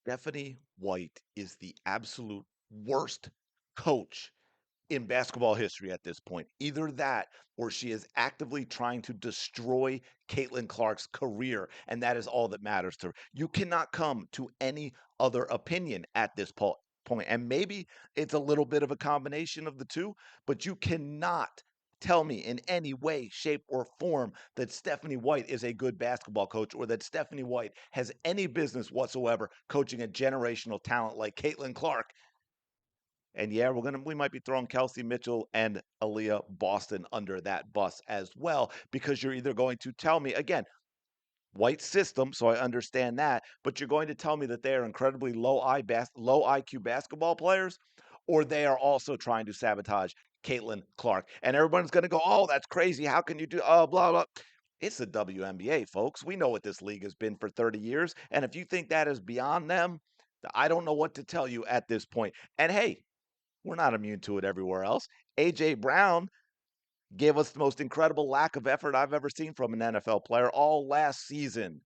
Stephanie White is the absolute worst coach in basketball history at this point. Either that or she is actively trying to destroy Caitlin Clark's career, and that is all that matters to her. You cannot come to any other opinion at this point. And maybe it's a little bit of a combination of the two, but you cannot tell me in any way, shape, or form that Stephanie White is a good basketball coach or that Stephanie White has any business whatsoever coaching a generational talent like Caitlin Clark. And yeah, we might be throwing Kelsey Mitchell and Aaliyah Boston under that bus as well, because you're either going to tell me again, white system, so I understand that, but you're going to tell me that they are incredibly low IQ basketball players, or they are also trying to sabotage Caitlin Clark. And everyone's gonna go, oh, that's crazy. How can you do blah blah? It's the WNBA, folks. We know what this league has been for 30 years. And if you think that is beyond them, I don't know what to tell you at this point. And hey, we're not immune to it everywhere else. AJ Brown gave us the most incredible lack of effort I've ever seen from an NFL player all last season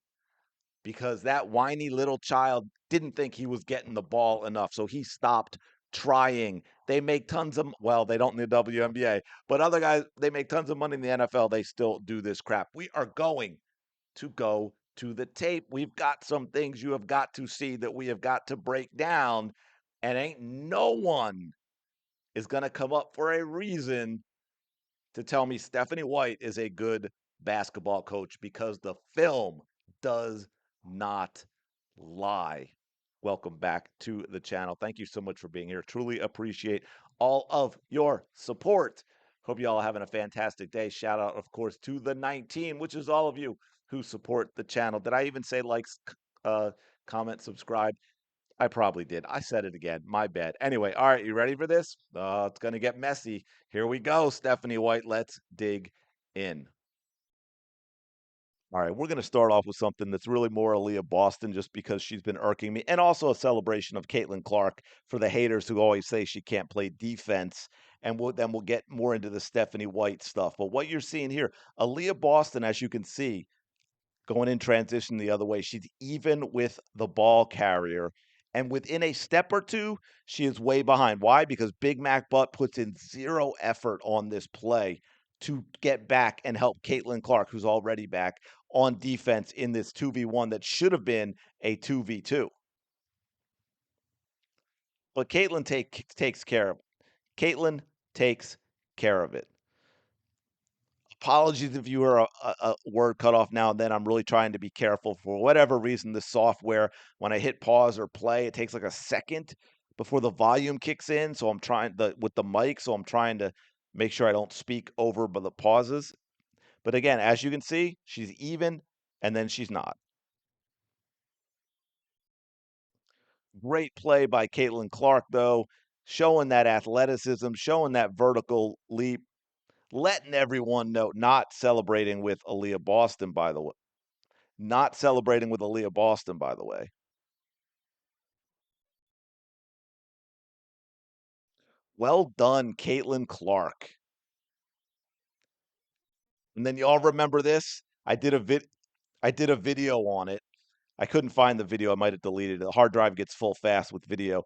because that whiny little child didn't think he was getting the ball enough. So he stopped trying. They make tons of, well, they don't in the WNBA, but other guys, they make tons of money in the NFL. They still do this crap. We are going to go to the tape. We've got some things you have got to see that we have got to break down. And ain't no one is going to come up for a reason to tell me Stephanie White is a good basketball coach because the film does not lie. Welcome back to the channel. Thank you so much for being here. Truly appreciate all of your support. Hope you all are having a fantastic day. Shout out, of course, to the 19, which is all of you who support the channel. Did I even say likes, comment, subscribe? I probably did. I said it again. My bad. Anyway, all right, you ready for this? It's going to get messy. Here we go, Stephanie White. Let's dig in. All right, we're going to start off with something that's really more Aaliyah Boston just because she's been irking me, and also a celebration of Caitlin Clark for the haters who always say she can't play defense. And then we'll get more into the Stephanie White stuff. But what you're seeing here, Aaliyah Boston, as you can see, going in transition the other way. She's even with the ball carrier. And within a step or two, she is way behind. Why? Because Big Mac Butt puts in zero effort on this play to get back and help Caitlin Clark, who's already back on defense in this 2v1 that should have been a 2v2. But takes care of it. Caitlin takes care of it. Apologies if you hear a word cut off now and then. I'm really trying to be careful. For whatever reason, the software, when I hit pause or play, it takes like a second before the volume kicks in. So I'm trying with the mic. So I'm trying to make sure I don't speak over by the pauses. But again, as you can see, she's even and then she's not. Great play by Caitlin Clark, though, showing that athleticism, showing that vertical leap, letting everyone know, not celebrating with Aaliyah Boston, by the way. Not celebrating with Aaliyah Boston, by the way. Well done, Caitlin Clark. And then you all remember this? I did a video on it. I couldn't find the video. I might have deleted it. The hard drive gets full fast with video.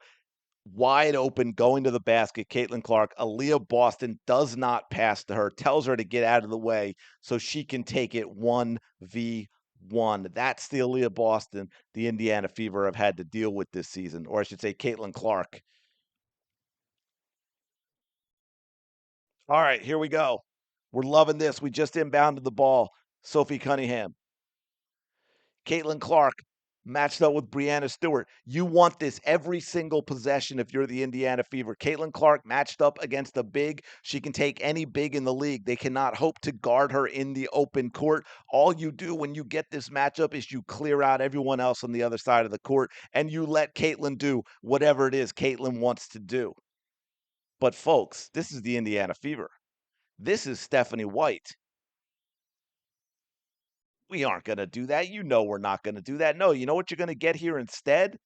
Wide open, going to the basket. Caitlin Clark. Aaliyah Boston does not pass to her, tells her to get out of the way so she can take it 1v1. That's the Aaliyah Boston the Indiana Fever have had to deal with this season, or I should say Caitlin Clark. All right, here we go. We're loving this. We just inbounded the ball. Sophie Cunningham. Caitlin Clark matched up with Breanna Stewart. You want this every single possession if you're the Indiana Fever. Caitlin Clark matched up against a big. She can take any big in the league. They cannot hope to guard her in the open court. All you do when you get this matchup is you clear out everyone else on the other side of the court and you let Caitlin do whatever it is Caitlin wants to do. But folks, this is the Indiana Fever. This is Stephanie White. We aren't going to do that. You know we're not going to do that. No, you know what you're going to get here instead?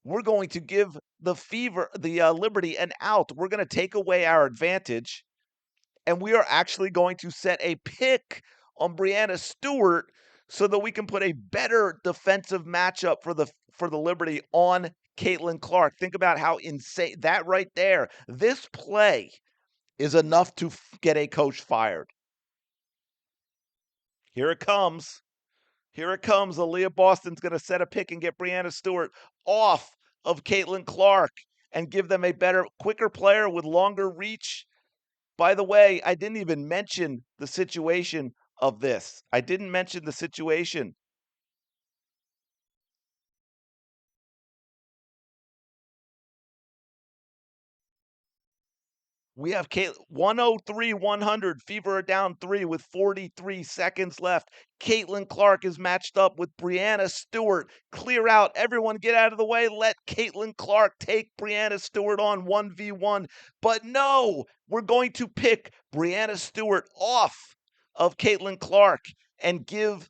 We're going to give the Fever, the Liberty, an out. We're going to take away our advantage, and we are actually going to set a pick on Breanna Stewart so that we can put a better defensive matchup for the Liberty on Caitlin Clark. Think about how insane that right there. This play is enough to get a coach fired. Here it comes. Here it comes. Aaliyah Boston's going to set a pick and get Brianna Stewart off of Caitlin Clark and give them a better, quicker player with longer reach. By the way, I didn't even mention the situation of this. I didn't mention the situation. We have 103 100. Fever are down 3 with 43 seconds left. Caitlin Clark is matched up with Brianna Stewart. Clear out. Everyone get out of the way. Let Caitlin Clark take Brianna Stewart on 1v1. But no, we're going to pick Brianna Stewart of Caitlin Clark and give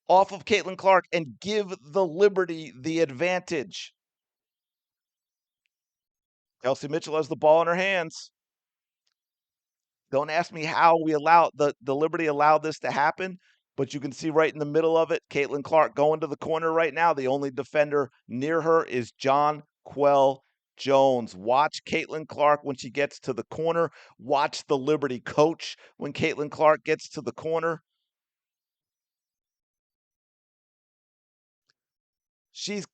off of Caitlin Clark and give the Liberty the advantage. Kelsey Mitchell has the ball in her hands. Don't ask me how we allowed the Liberty allowed this to happen, but you can see right in the middle of it, Caitlin Clark going to the corner right now. The only defender near her is Jonquel Jones. Watch Caitlin Clark when she gets to the corner. Watch the Liberty coach when Caitlin Clark gets to the corner. She's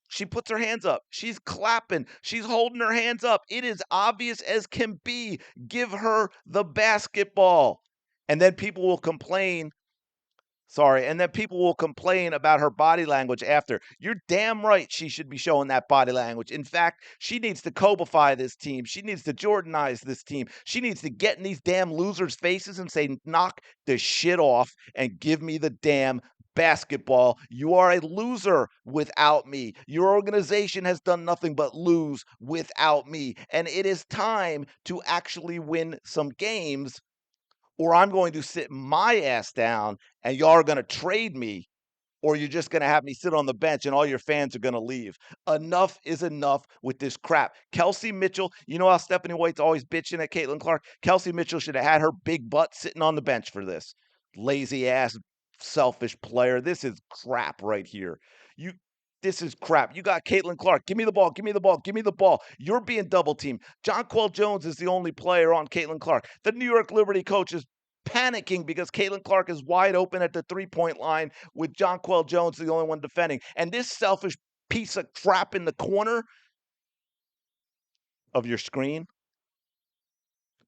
She puts her hands up. She's clapping. She's holding her hands up. It is obvious as can be. Give her the basketball. And then people will complain. Sorry. And then people will complain about her body language after. You're damn right she should be showing that body language. In fact, she needs to Kobeify this team. She needs to Jordanize this team. She needs to get in these damn losers' faces and say, knock the shit off and give me the damn basketball. You are a loser without me. Your organization has done nothing but lose without me. And it is time to actually win some games, or I'm going to sit my ass down and y'all are going to trade me, or you're just going to have me sit on the bench and all your fans are going to leave. Enough is enough with this crap. Kelsey Mitchell, you know how Stephanie White's always bitching at Caitlin Clark? Kelsey Mitchell should have had her big butt sitting on the bench for this. Lazy ass, selfish player. This is crap right here. You This is crap. You got Caitlin Clark. Give me the ball. Give me the ball. Give me the ball. You're being double teamed. Jonquel Jones is the only player on Caitlin Clark. The New York Liberty coach is panicking because Caitlin Clark is wide open at the three-point line with Jonquel Jones the only one defending. And this selfish piece of crap in the corner of your screen,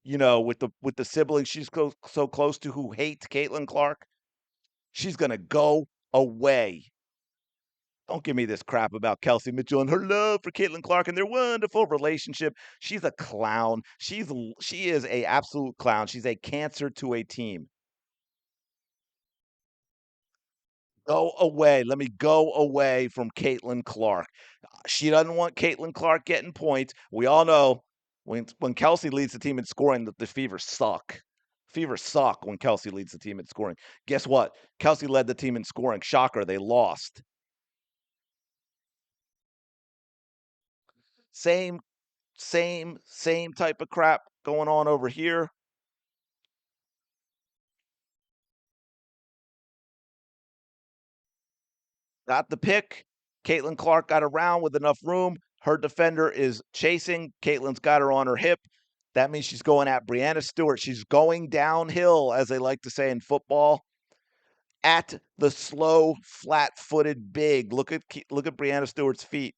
with the siblings she's so close to who hate Caitlin Clark, she's gonna go away. Don't give me this crap about Kelsey Mitchell and her love for Caitlin Clark and their wonderful relationship. She's a clown. She is a absolute clown. She's a cancer to a team. Go away. Let me go away from Caitlin Clark. She doesn't want Caitlin Clark getting points. We all know when Kelsey leads the team in scoring, the Fever suck. Fever suck when Kelsey leads the team in scoring. Guess what? Kelsey led the team in scoring. Shocker, they lost. Same, same type of crap going on over here. Got the pick. Caitlin Clark got around with enough room. Her defender is chasing. Caitlin's got her on her hip. That means she's going at Brianna Stewart. She's going downhill, as they like to say in football, at the slow, flat-footed big. Look at Brianna Stewart's feet.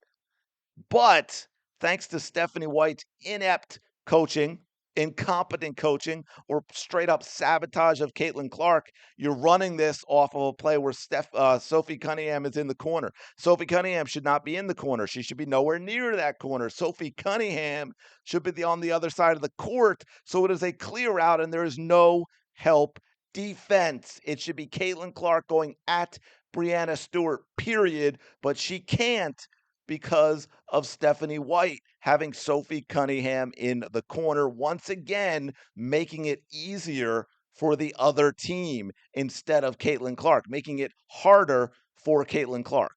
But thanks to Stephanie White's inept coaching, incompetent coaching, or straight up sabotage of Caitlin Clark, you're running this off of a play where Sophie Cunningham is in the corner. Sophie Cunningham should not be in the corner. She should be nowhere near that corner. Sophie Cunningham should be on the other side of the court. So it is a clear out and there is no help defense. It should be Caitlin Clark going at Brianna Stewart, period. But she can't because of Stephanie White having Sophie Cunningham in the corner, once again, making it easier for the other team instead of Caitlin Clark, making it harder for Caitlin Clark.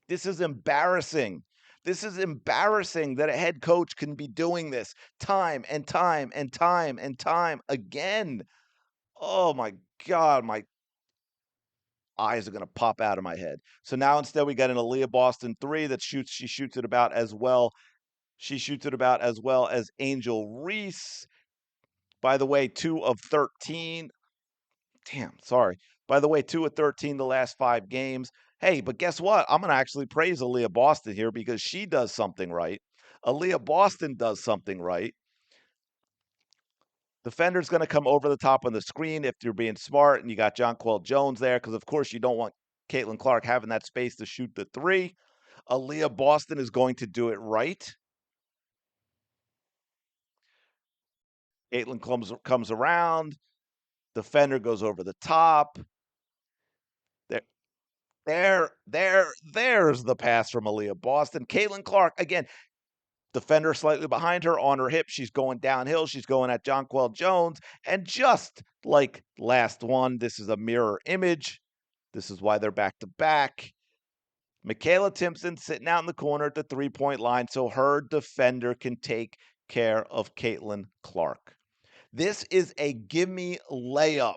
This is embarrassing. This is embarrassing that a head coach can be doing this time and time and time and time again. Oh my God, eyes are gonna pop out of my head. So now instead we got an Aaliyah Boston 3 that shoots it about as well. She shoots it about as well as Angel Reese. By the way, 2 of 13. Damn, sorry. By the way, 2 of 13 the last 5 games. Hey, but guess what? I'm gonna actually praise Aaliyah Boston here because she does something right. Aaliyah Boston does something right. Defender's gonna come over the top on the screen if you're being smart and you got Jonquel Jones there, because of course you don't want Caitlin Clark having that space to shoot the 3. Aaliyah Boston is going to do it right. Caitlin comes around, defender goes over the top. There there's the pass from Aaliyah Boston. Caitlin Clark, again, defender slightly behind her on her hip. She's going downhill. She's going at Jonquel Jones. And just like last one, this is a mirror image. This is why they're back to back. Michaela Timpson sitting out in the corner at the 3-point line so her defender can take care of Caitlin Clark. This is a gimme layup,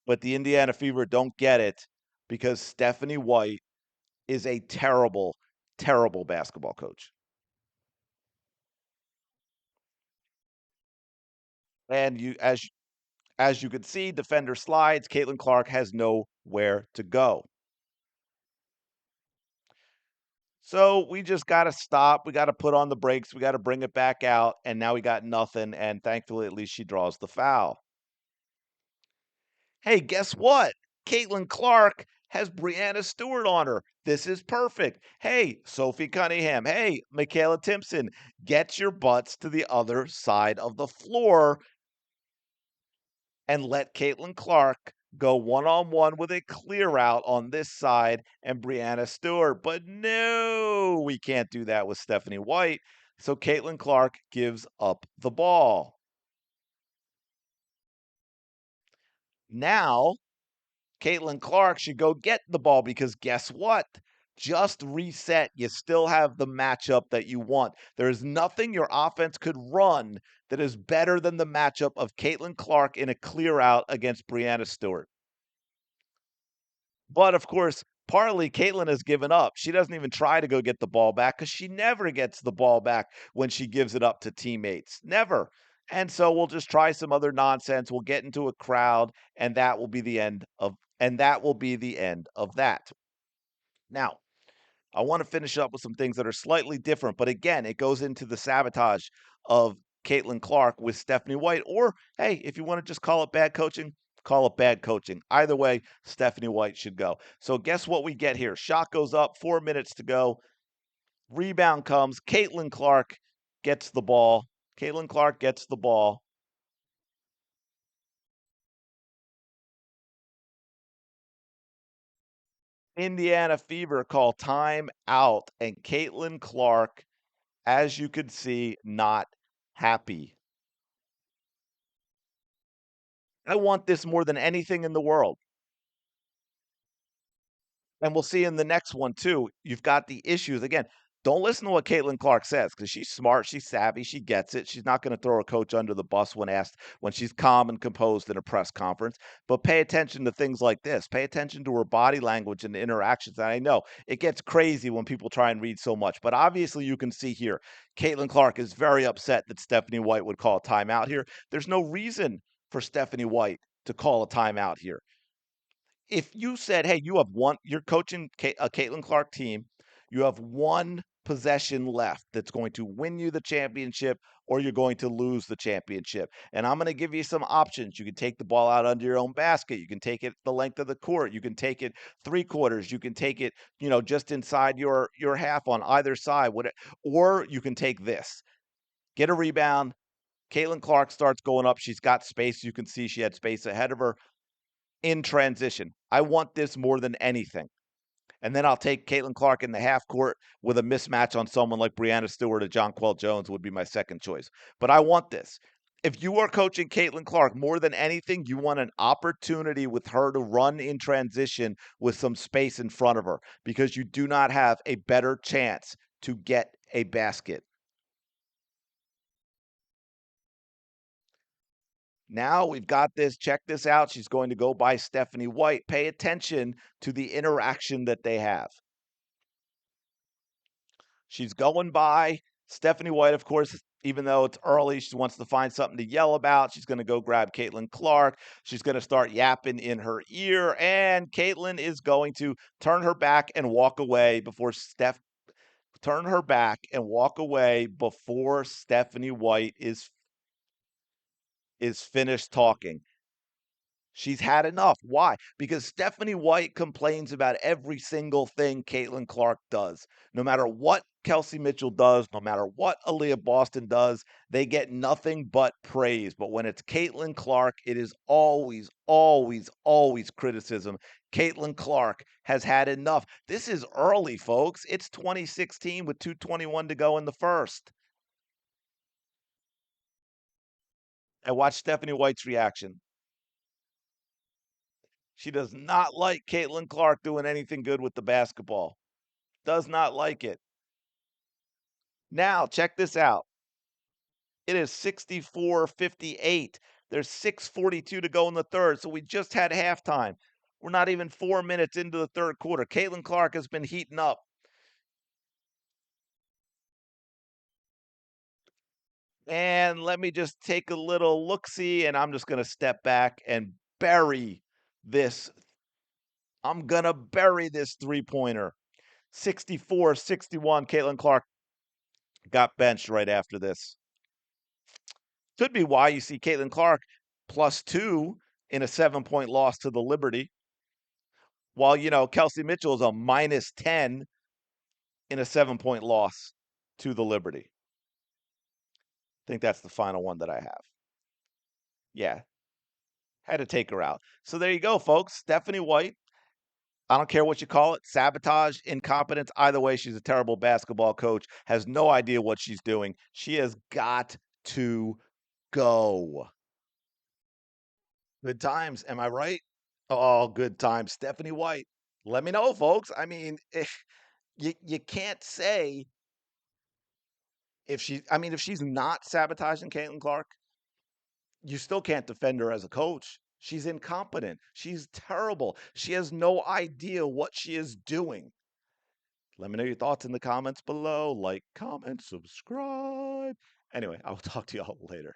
but the Indiana Fever don't get it because Stephanie White is a terrible, terrible basketball coach. And as you can see, defender slides, Caitlin Clark has nowhere to go. So we just got to stop. We got to put on the brakes. We got to bring it back out. And now we got nothing. And thankfully, at least she draws the foul. Hey, guess what? Caitlin Clark has Brianna Stewart on her. This is perfect. Hey, Sophie Cunningham. Hey, Michaela Timpson, get your butts to the other side of the floor and let Caitlin Clark go one-on-one with a clear out on this side and Brianna Stewart. But no, we can't do that with Stephanie White. So Caitlin Clark gives up the ball. Now, Caitlin Clark should go get the ball because guess what? Just reset. You still have the matchup that you want. There's nothing your offense could run that is better than the matchup of Caitlin Clark in a clear out against Brianna Stewart. But of course, partly Caitlin has given up. She doesn't even try to go get the ball back because she never gets the ball back when she gives it up to teammates. Never. And so we'll just try some other nonsense. We'll get into a crowd, and that will be the end of that. Now, I want to finish up with some things that are slightly different, but again, it goes into the sabotage of Caitlin Clark with Stephanie White. Or, hey, if you want to just call it bad coaching, call it bad coaching. Either way, Stephanie White should go. So, guess what we get here? Shot goes up, 4 minutes to go. Rebound comes. Caitlin Clark gets the ball. Caitlin Clark gets the ball. Indiana Fever call time out, and Caitlin Clark, as you could see, not happy. I want this more than anything in the world. And we'll see in the next one too. You've got the issues. Again, don't listen to what Caitlin Clark says because she's smart, she's savvy, she gets it. She's not going to throw a coach under the bus when asked when she's calm and composed in a press conference. But pay attention to things like this. Pay attention to her body language and interactions. And I know it gets crazy when people try and read so much, but obviously you can see here Caitlin Clark is very upset that Stephanie White would call a timeout here. There's no reason for Stephanie White to call a timeout here. If you said, "Hey, you're coaching a Caitlin Clark team, you have one possession left that's going to win you the championship or you're going to lose the championship. And I'm going to give you some options. You can take the ball out under your own basket. You can take it the length of the court. You can take it 3/4. You can take it, just inside your half on either side. Or you can take this. Get a rebound. Caitlin Clark starts going up. She's got space. You can see she had space ahead of her in transition. I want this more than anything. And then I'll take Caitlin Clark in the half court with a mismatch on someone like Brianna Stewart or Jonquel Jones would be my second choice. But I want this. If you are coaching Caitlin Clark more than anything, you want an opportunity with her to run in transition with some space in front of her because you do not have a better chance to get a basket. Now we've got this. Check this out. She's going to go by Stephanie White. Pay attention to the interaction that they have. She's going by Stephanie White, of course, even though it's early, she wants to find something to yell about. She's going to go grab Caitlin Clark. She's going to start yapping in her ear, and Caitlin is going to turn her back and walk away before Stephanie White is finished talking. She's had enough. Why? Because Stephanie White complains about every single thing Caitlin Clark does. No matter what Kelsey Mitchell does, no matter what Aaliyah Boston does, they get nothing but praise. But when it's Caitlin Clark, it is always, always, always criticism. Caitlin Clark has had enough. This is early, folks. It's 2016 with 2:21 to go in the first. And watch Stephanie White's reaction. She does not like Caitlin Clark doing anything good with the basketball. Does not like it. Now, check this out. It is 64-58. There's 6:42 to go in the third, so we just had halftime. We're not even 4 minutes into the third quarter. Caitlin Clark has been heating up. And let me just take a little look-see, and I'm just going to step back and bury this. I'm going to bury this three-pointer. 64-61. Caitlin Clark got benched right after this. Could be why you see Caitlin Clark +2 in a 7-point loss to the Liberty, while, Kelsey Mitchell is a -10 in a 7-point loss to the Liberty. I think that's the final one that I have. Yeah, had to take her out. So there you go, folks. Stephanie White. I don't care what you call it, sabotage, incompetence. Either way, she's a terrible basketball coach, has no idea what she's doing. She has got to go. Good times, am I right? Oh, good times. Stephanie White. Let me know, folks. I mean, if you can't say if she's not sabotaging Caitlin Clark, you still can't defend her as a coach. She's incompetent. She's terrible. She has no idea what she is doing. Let me know your thoughts in the comments below. Like, comment, subscribe. Anyway, I will talk to y'all later.